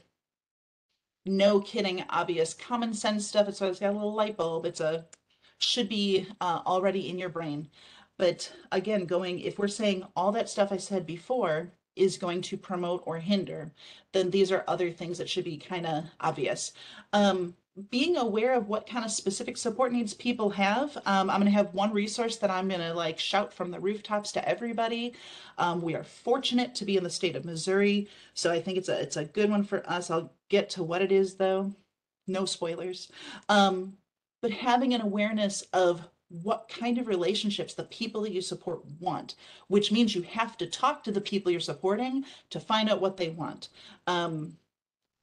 [SPEAKER 2] no kidding, obvious common sense stuff. It's always got a little light bulb. Should be already in your brain. But again, if we're saying all that stuff I said before is going to promote or hinder, then these are other things that should be kind of obvious. Being aware of what kind of specific support needs people have. I'm going to have one resource that I'm going to like shout from the rooftops to everybody. We are fortunate to be in the state of Missouri, so I think it's a good one for us. I'll get to what it is though. No spoilers. But having an awareness of what kind of relationships the people that you support want, which means you have to talk to the people you're supporting to find out what they want.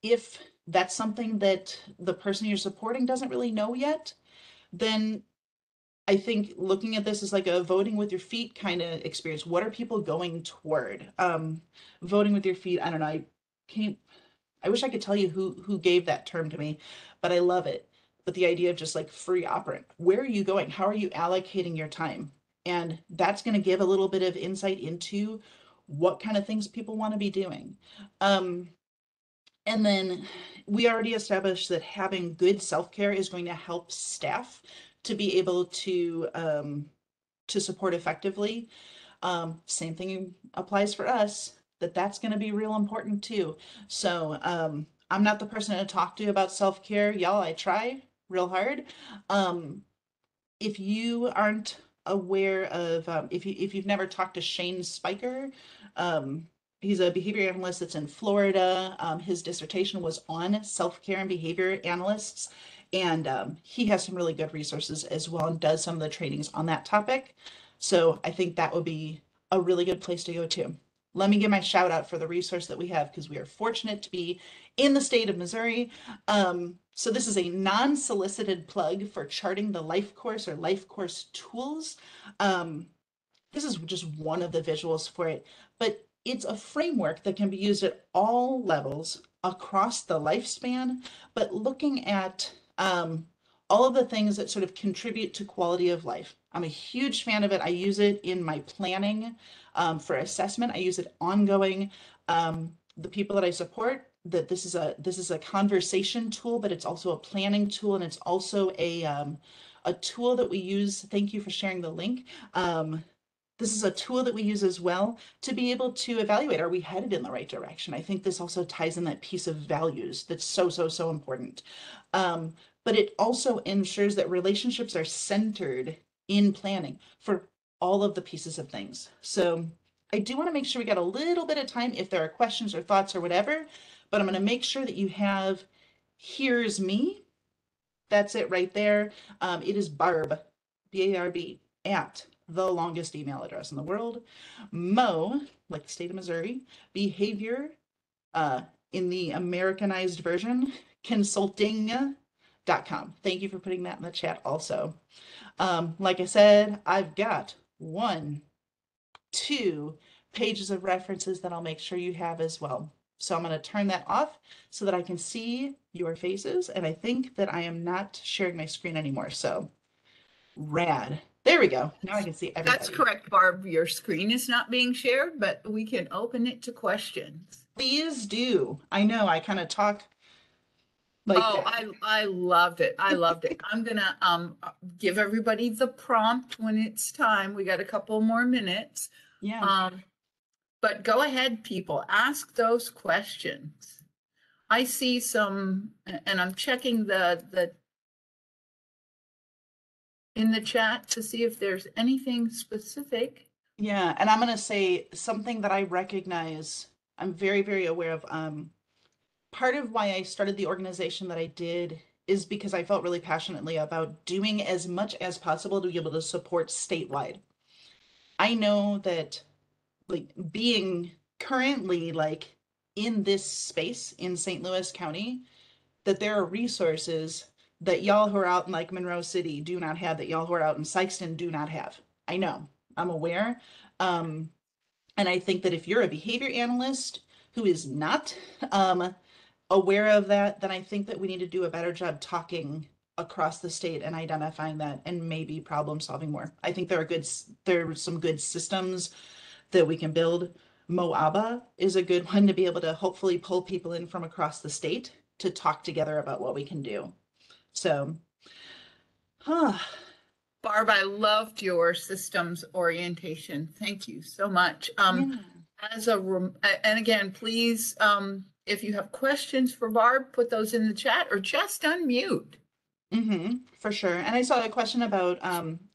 [SPEAKER 2] If that's something that the person you're supporting doesn't really know yet, then I think looking at this is like a voting with your feet kind of experience. What are people going toward? Voting with your feet, I don't know. I wish I could tell you who gave that term to me, but I love it. But the idea of just like free operant, where are you going? How are you allocating your time? And that's going to give a little bit of insight into what kind of things people want to be doing. And then we already established that having good self-care is going to help staff to be able to support effectively. Same thing applies for us, that's going to be real important too. So I'm not the person to talk to about self-care. Y'all, I try real hard. If you aren't aware of, if you've never talked to Shane Spiker, he's a behavior analyst that's in Florida. His dissertation was on self-care and behavior analysts, and he has some really good resources as well and does some of the trainings on that topic. So I think that would be a really good place to go to. Let me give my shout out for the resource that we have because we are fortunate to be in the state of Missouri. So this is a non-solicited plug for charting the life course or life course tools. this is just one of the visuals for it, but it's a framework that can be used at all levels across the lifespan, but looking at all of the things that sort of contribute to quality of life. I'm a huge fan of it. I use it in my planning for assessment. I use it ongoing. The people that I support, that this is a conversation tool, but it's also a planning tool, and it's also a tool that we use. Thank you for sharing the link. This is a tool that we use as well to be able to evaluate, are we headed in the right direction? I think this also ties in that piece of values that's so, so, so important. But it also ensures that relationships are centered in planning for all of the pieces of things. So I do want to make sure we got a little bit of time if there are questions or thoughts or whatever, but I'm going to make sure that you have, here's me. That's it right there. It is Barb, B-A-R-B, at the longest email address in the world. Mo, like the state of Missouri, behavior, in the Americanized version, consulting.com. Thank you for putting that in the chat also. Like I said, I've got 1, 2 pages of references that I'll make sure you have as well. So I'm going to turn that off so that I can see your faces. And I think that I am not sharing my screen anymore. So rad. There we go. Now I can see everybody.
[SPEAKER 1] That's correct, Barb. Your screen is not being shared, but we can open it to questions.
[SPEAKER 2] Please do. I know I kind of talk like
[SPEAKER 1] Oh,
[SPEAKER 2] that.
[SPEAKER 1] I loved it. I loved it. I'm gonna give everybody the prompt when it's time. We got a couple more minutes.
[SPEAKER 2] Yeah.
[SPEAKER 1] But go ahead, people, ask those questions. I see some, and I'm checking the in the chat to see if there's anything specific.
[SPEAKER 2] Yeah. And I'm going to say something that I recognize, I'm very, very aware of. Part of why I started the organization that I did is because I felt really passionately about doing as much as possible to be able to support statewide. I know that, like, being currently like in this space in St. Louis County, that there are resources that y'all who are out in like Monroe City do not have, that y'all who are out in Sykeston do not have. I know, I'm aware. And I think that if you're a behavior analyst who is not aware of that, then I think that we need to do a better job talking across the state and identifying that and maybe problem solving more. I think there are some good systems that we can build. Moaba is a good one to be able to hopefully pull people in from across the state to talk together about what we can do. So,
[SPEAKER 1] Barb, I loved your systems orientation. Thank you so much.
[SPEAKER 2] yeah.
[SPEAKER 1] And again, please, if you have questions for Barb, put those in the chat or just unmute.
[SPEAKER 2] For sure. And I saw a question about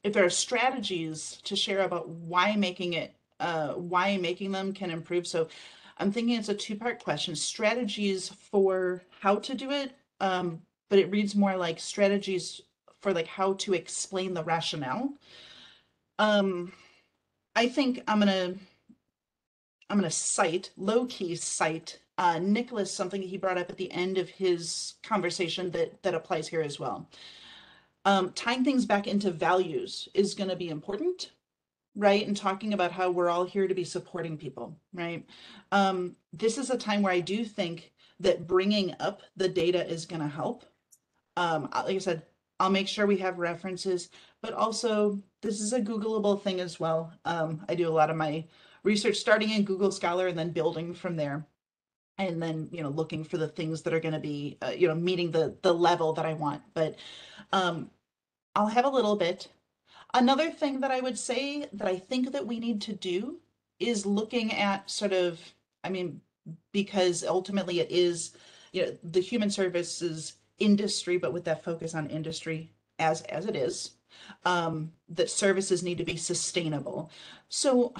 [SPEAKER 2] if there are strategies to share about why making them can improve. So I'm thinking it's a two-part question. Strategies for how to do it, but it reads more like strategies for like how to explain the rationale. I think I'm gonna low-key cite Nicholas, something he brought up at the end of his conversation that applies here as well. Tying things back into values is going to be important, right? And talking about how we're all here to be supporting people, right? This is a time where I do think that bringing up the data is going to help. Like I said, I'll make sure we have references, but also this is a Googleable thing as well. I do a lot of my research starting in Google Scholar and then building from there. And then, looking for the things that are going to be, meeting the level that I want. But I'll have a little bit. Another thing that I would say that I think that we need to do is looking at sort of, because ultimately it is, the human services industry, but with that focus on industry as it is, that services need to be sustainable. So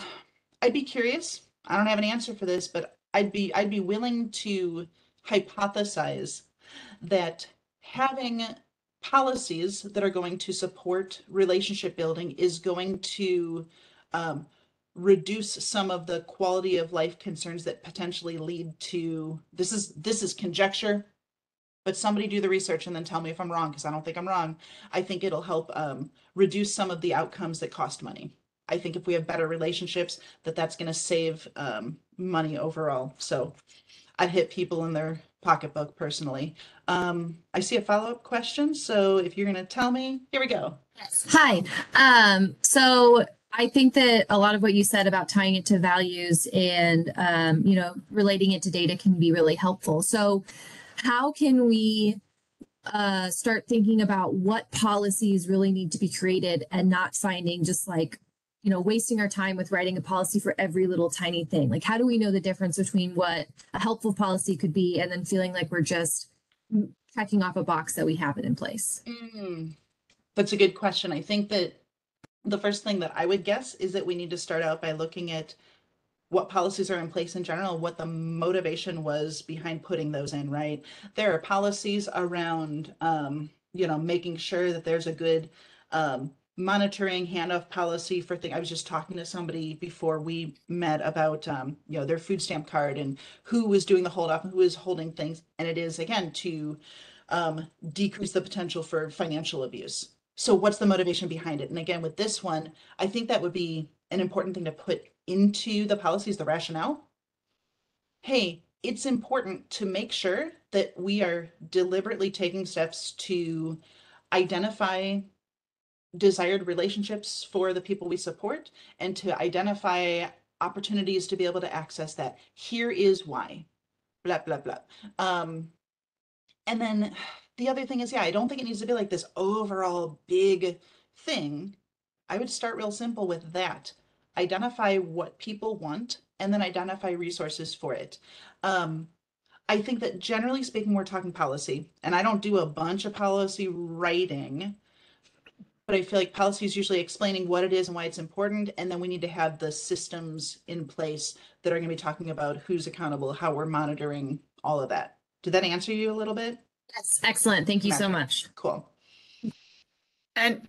[SPEAKER 2] I'd be curious. I don't have an answer for this, but I'd be willing to hypothesize that having policies that are going to support relationship building is going to reduce some of the quality of life concerns that potentially lead to, this is conjecture, but somebody do the research and then tell me if I'm wrong, because I don't think I'm wrong. I think it'll help reduce some of the outcomes that cost money. I think if we have better relationships, that's going to save money overall. So I'd hit people in their pocketbook personally. I see a follow-up question. So if you're going to tell me, here we go.
[SPEAKER 3] Yes. Hi. So I think that a lot of what you said about tying it to values and relating it to data can be really helpful. So how can we start thinking about what policies really need to be created and not finding just like, wasting our time with writing a policy for every little tiny thing? Like, how do we know the difference between what a helpful policy could be and then feeling like we're just checking off a box that we have it in place?
[SPEAKER 2] That's a good question. I think that the first thing that I would guess is that we need to start out by looking at what policies are in place in general, what the motivation was behind putting those in, right? There are policies around, making sure that there's a good monitoring handoff policy for things. I was just talking to somebody before we met about, their food stamp card and who was doing the hold off and who is holding things. And it is, again, to decrease the potential for financial abuse. So what's the motivation behind it? And again, with this one, I think that would be an important thing to put into the policies, the rationale. Hey, it's important to make sure that we are deliberately taking steps to identify desired relationships for the people we support and to identify opportunities to be able to access that. Here is why, blah, blah, blah. And then the other thing is, I don't think it needs to be like this overall big thing. I would start real simple with that. Identify what people want and then identify resources for it. I think that generally speaking, we're talking policy, and I don't do a bunch of policy writing, but I feel like policy is usually explaining what it is and why it's important. And then we need to have the systems in place that are going to be talking about who's accountable, how we're monitoring, all of that. Did that answer you a little bit?
[SPEAKER 3] Yes, excellent. Thank you so much.
[SPEAKER 2] Cool.
[SPEAKER 1] And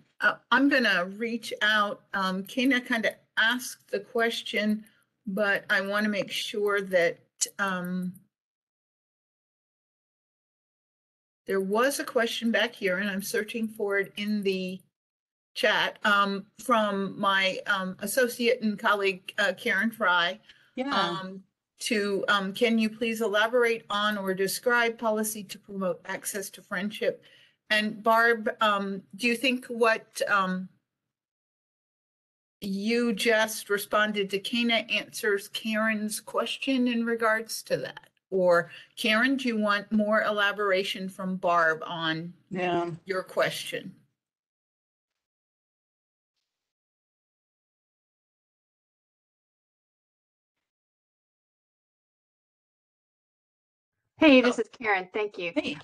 [SPEAKER 1] I'm going to reach out. Kena kind of asked the question, but I want to make sure that there was a question back here, and I'm searching for it in the chat from my associate and colleague, Karen Fry.
[SPEAKER 2] Yeah.
[SPEAKER 1] Can you please elaborate on or describe policy to promote access to friendship? And Barb, do you think what you just responded to Kena answers Karen's question in regards to that? Or Karen, do you want more elaboration from Barb on your question?
[SPEAKER 4] Hey, this is Karen. Thank you.
[SPEAKER 2] Hey.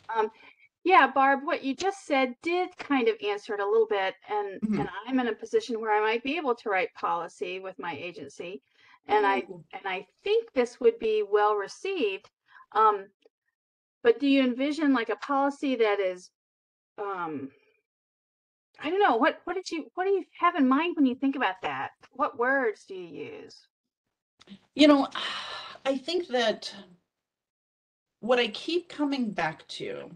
[SPEAKER 4] Yeah, Barb, what you just said did kind of answer it a little bit, and I'm in a position where I might be able to write policy with my agency, and I think this would be well received. But do you envision like a policy that is, I don't know, what do you have in mind when you think about that? What words do you use?
[SPEAKER 2] I think that what I keep coming back to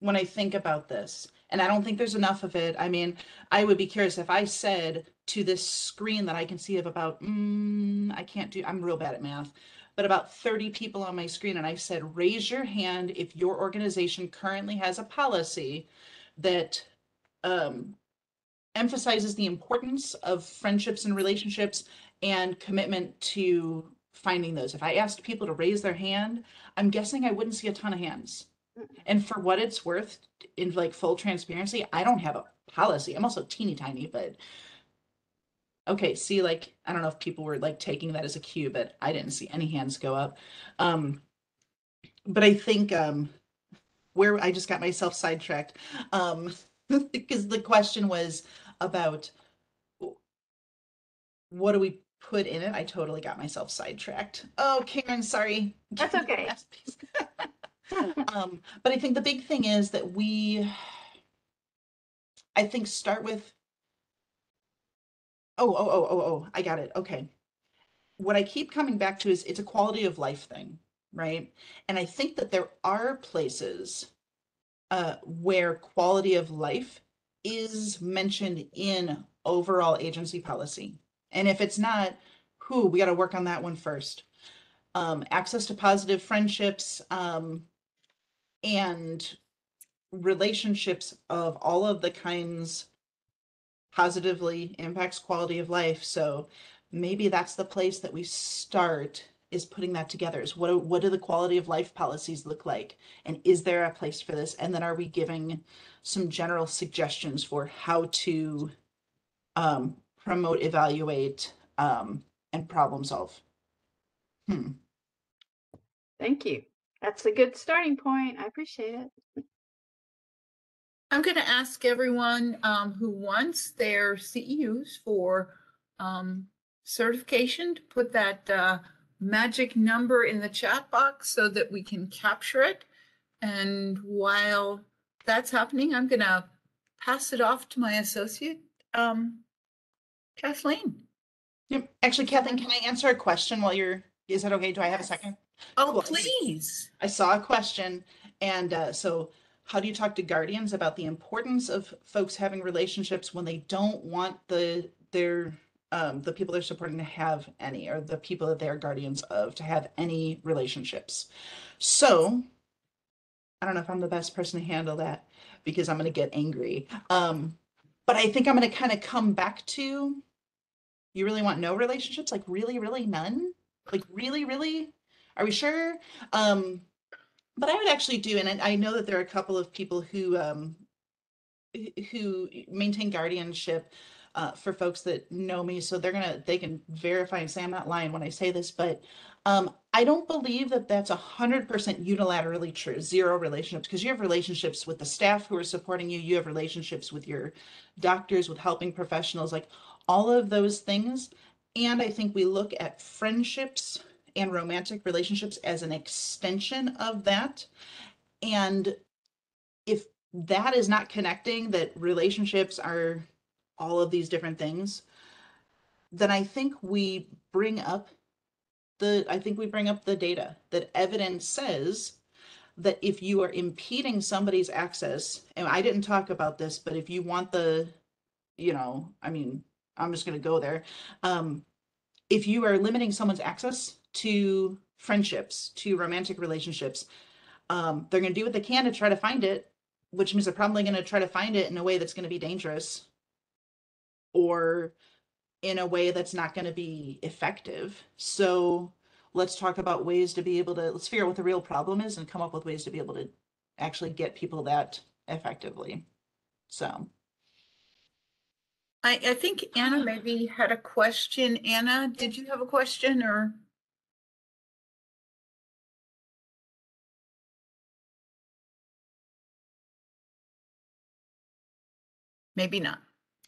[SPEAKER 2] when I think about this, and I don't think there's enough of it. I mean, I would be curious if I said to this screen that I can see of about, I'm real bad at math, but about 30 people on my screen, and I said, raise your hand if your organization currently has a policy that emphasizes the importance of friendships and relationships and commitment to finding those. If I asked people to raise their hand, I'm guessing I wouldn't see a ton of hands. And for what it's worth, in like full transparency, I don't have a policy. I'm also teeny tiny, but okay, see, like, I don't know if people were like taking that as a cue, but I didn't see any hands go up. But I think where I just got myself sidetracked, because the question was about what do we put in it? I totally got myself sidetracked. Oh, Karen, sorry.
[SPEAKER 4] That's okay.
[SPEAKER 2] But I think the big thing is that I think start with, I got it. Okay. What I keep coming back to is it's a quality of life thing, right? And I think that there are places where quality of life is mentioned in overall agency policy. And if it's not, we got to work on that one first. Access to positive friendships, and relationships of all of the kinds positively impacts quality of life. So maybe that's the place that we start, is putting that together. Is what do the quality of life policies look like? And is there a place for this? And then are we giving some general suggestions for how to promote, evaluate, and problem solve?
[SPEAKER 4] Thank you. That's a good starting point. I appreciate it.
[SPEAKER 1] I'm going to ask everyone who wants their CEUs for certification to put that magic number in the chat box so that we can capture it. And while that's happening, I'm going to pass it off to my associate, Kathleen.
[SPEAKER 2] Yep. Actually, Kathleen, can I answer a question while is that okay? Do I have a second?
[SPEAKER 1] Oh,
[SPEAKER 2] Cool.
[SPEAKER 1] please.
[SPEAKER 2] I saw a question. And so how do you talk to guardians about the importance of folks having relationships when they don't want the people they're supporting to have any, or the people that they are guardians of to have any relationships? So I don't know if I'm the best person to handle that, because I'm going to get angry. But I think I'm going to kind of come back to, you really want no relationships? Like really, really none? Like really, really? Are we sure? But I would actually do, and I know that there are a couple of people who maintain guardianship for folks that know me, so they can verify and say I'm not lying when I say this, but I don't believe that that's 100% unilaterally true. Zero relationships, because you have relationships with the staff who are supporting you. You have relationships with your doctors, with helping professionals, like all of those things. And I think we look at friendships and romantic relationships as an extension of that. And if that is not connecting, that relationships are all of these different things, then I think we bring up the data, that evidence says that if you are impeding somebody's access, and I didn't talk about this, but if you want I'm just going to go there. If you are limiting someone's access to friendships, to romantic relationships, they're going to do what they can to try to find it, which means they're probably going to try to find it in a way that's going to be dangerous, or in a way that's not going to be effective. So let's talk about ways to be able to, let's figure out what the real problem is and come up with ways to be able to actually get people that effectively. So
[SPEAKER 1] I think Anna maybe had a question. Anna, did you have a question, or? Maybe not.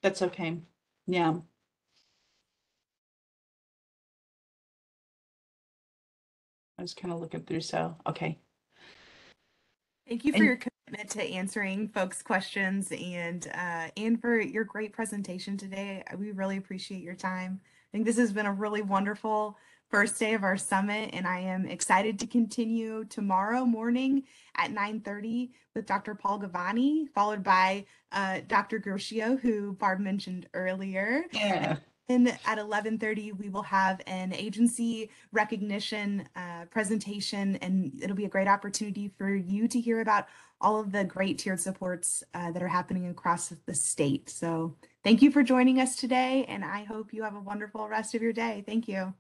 [SPEAKER 2] that's okay. Yeah. I was kind of looking through, so, okay.
[SPEAKER 5] Thank you for
[SPEAKER 2] And-
[SPEAKER 5] your commitment to answering folks' questions and for your great presentation today. We really appreciate your time. I think this has been a really wonderful first day of our summit, and I am excited to continue tomorrow morning at 9:30 with Dr. Paul Gavani, followed by Dr. Groshio, who Barb mentioned earlier.
[SPEAKER 2] Yeah.
[SPEAKER 5] And at 11:30, we will have an agency recognition presentation, and it'll be a great opportunity for you to hear about all of the great tiered supports that are happening across the state. So thank you for joining us today, and I hope you have a wonderful rest of your day. Thank you.